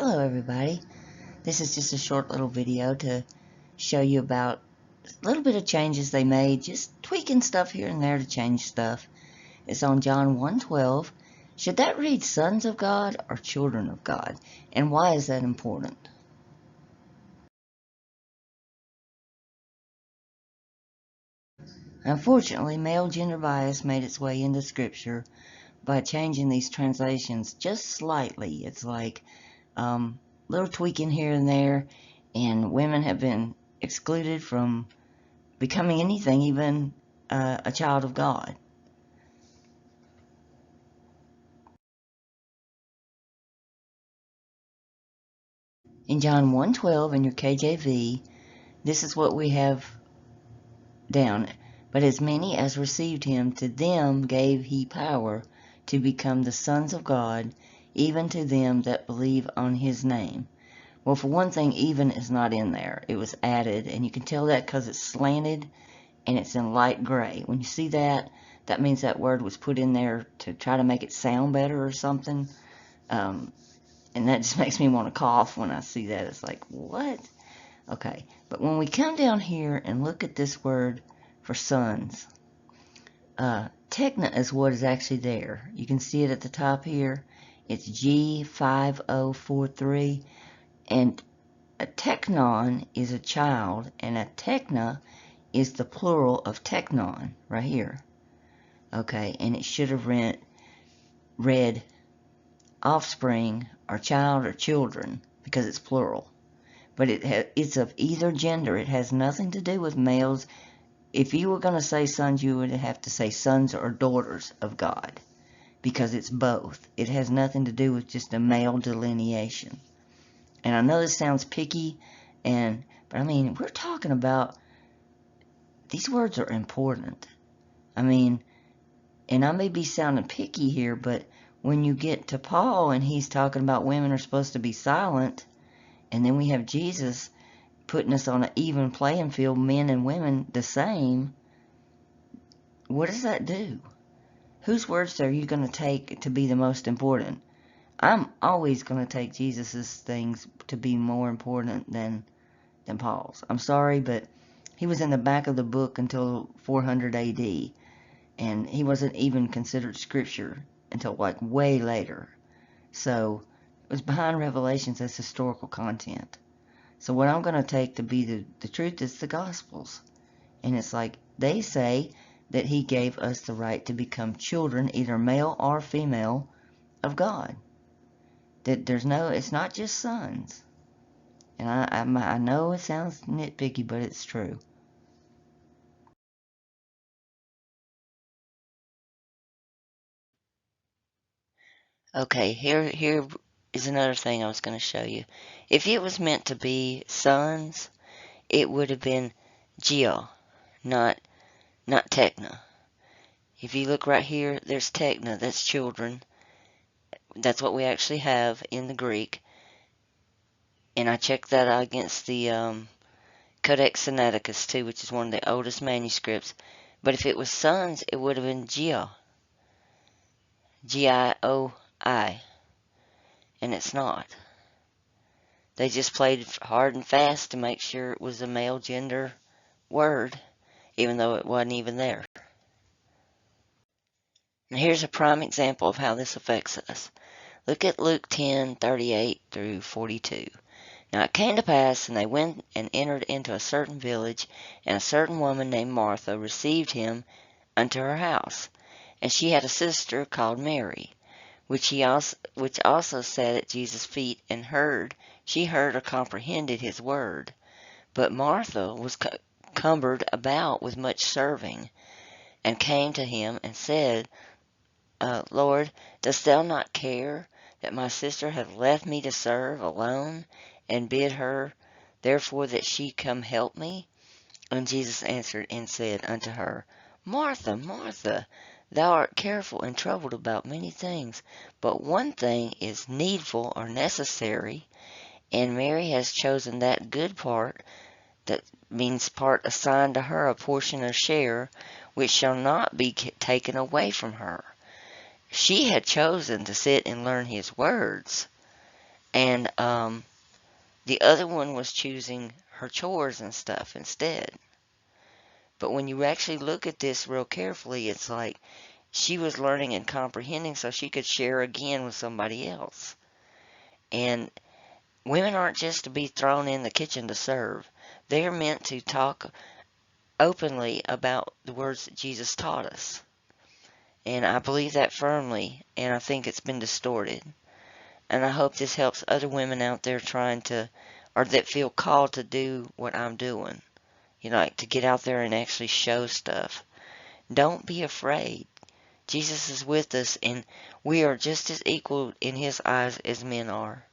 Hello everybody, this is just a short little video to show you about a little bit of changes they made, just tweaking stuff here and there to change stuff. It's on John 1:12. Should that read sons of God or children of God? And why is that important? Unfortunately, male gender bias made its way into scripture by changing these translations just slightly. It's like little tweaking here and there, and women have been excluded from becoming anything, even a child of God. In John 1:12 in your KJV, this is what we have down. But as many as received him, to them gave he power to become the sons of God, even to them that believe on his name. Well, for one thing, even is not in there. It was added, and you can tell that because it's slanted and it's in light gray. When you see that, that means that word was put in there to try to make it sound better or something. And that just makes me want to cough when I see that. It's like, what? Okay, but when we come down here and look at this word for sons, tekna is what is actually there. You can see it at the top here. It's G5043, and a teknon is a child, and a tekna is the plural of teknon, right here. Okay, and it should have read offspring or child or children because it's plural. But it's of either gender. It has nothing to do with males. If you were going to say sons, you would have to say sons or daughters of God, because it's both. It has nothing to do with just a male delineation. And I know this sounds picky, but I mean, we're talking about, these words are important. I mean, and I may be sounding picky here, but when you get to Paul and he's talking about women are supposed to be silent, and then we have Jesus putting us on an even playing field, men and women the same, what does that do? Whose words are you going to take to be the most important? I'm always going to take Jesus's things to be more important than Paul's. I'm sorry, but he was in the back of the book until 400 AD, and he wasn't even considered scripture until like way later. So it was behind Revelations as historical content. So what I'm going to take to be the truth is the Gospels. And it's like they say that he gave us the right to become children, either male or female, of God. That it's not just sons. And I know it sounds nitpicky, but it's true. Okay, here is another thing I was going to show you. If it was meant to be sons, it would have been Gia, not Tekna. If you look right here, there's Tekna, that's children. That's what we actually have in the Greek. And I checked that out against the Codex Sinaiticus too, which is one of the oldest manuscripts. But if it was sons, it would have been Gioi. G-I-O-I. And it's not. They just played hard and fast to make sure it was a male gender word, even though it wasn't even there. And here's a prime example of how this affects us. Look at Luke 10:38 through 42. Now it came to pass, and they went and entered into a certain village, and a certain woman named Martha received him unto her house. And she had a sister called Mary, which also sat at Jesus' feet, and she heard or comprehended his word. But Martha was cumbered about with much serving, and came to him and said, Lord, dost thou not care that my sister hath left me to serve alone, and bid her therefore that she come help me? And Jesus answered and said unto her, Martha, Martha, thou art careful and troubled about many things, but one thing is needful or necessary, and Mary has chosen that good part, that means part assigned to her, a portion of share, which shall not be taken away from her. She had chosen to sit and learn his words, And the other one was choosing her chores and stuff instead. But when you actually look at this real carefully, it's like she was learning and comprehending so she could share again with somebody else. And women aren't just to be thrown in the kitchen to serve. They are meant to talk openly about the words that Jesus taught us. And I believe that firmly, and I think it's been distorted. And I hope this helps other women out there trying to, or that feel called to do what I'm doing. Like to get out there and actually show stuff. Don't be afraid. Jesus is with us, and we are just as equal in His eyes as men are.